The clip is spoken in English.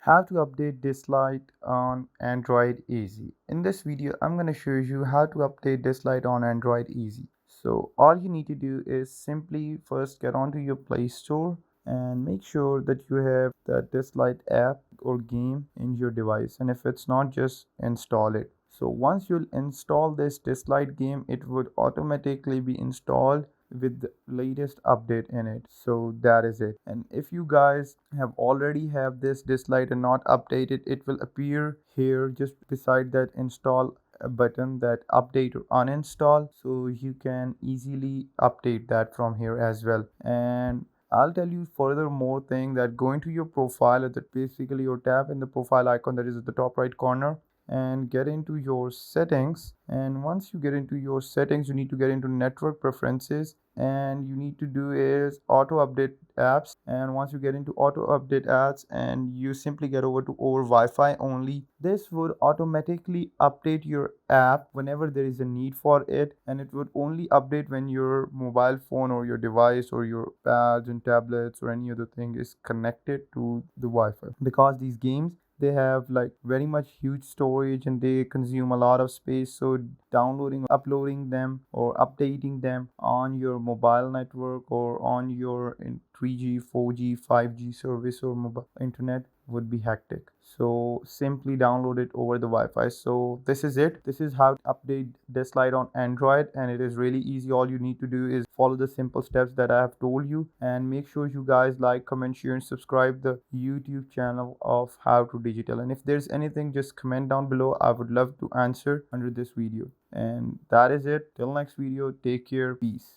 How to update Dislyte on Android easy. In this video, I'm going to show you how to update Dislyte on Android easy. So all you need to do is simply first get onto your Play Store and make sure that you have the Dislyte app or game in your device. And if it's not, just install it. So once you install this Dislyte game, it would automatically be installed with the latest update in it. So that is it. And if you guys have already have this Dislyte and not updated, it will appear here just beside that install a button, that update or uninstall, so you can easily update that from here as well. And I'll tell you further more thing that go into your profile, that basically you tap in the profile icon that is at the top right corner and get into your settings. And once you get into your settings, you need to get into network preferences, and you need to do is auto update apps. And once you get into auto update apps and you simply get over Wi-Fi only, this would automatically update your app whenever there is a need for it, and it would only update when your mobile phone or your device or your pads and tablets or any other thing is connected to the Wi-Fi, because these games, they have like very much huge storage and they consume a lot of space. So downloading, uploading them or updating them on your mobile network or on your 3G, 4G, 5G service or mobile internet would be hectic. So simply download it over the Wi-Fi. So this is it. This is how to update Dislyte on Android, and it is really easy. All you need to do is follow the simple steps that I have told you, and make sure you guys like, comment, share, and subscribe the YouTube channel of How to Digital. And if there's anything, just comment down below. I would love to answer under this video. And that is it. Till next video, take care. Peace.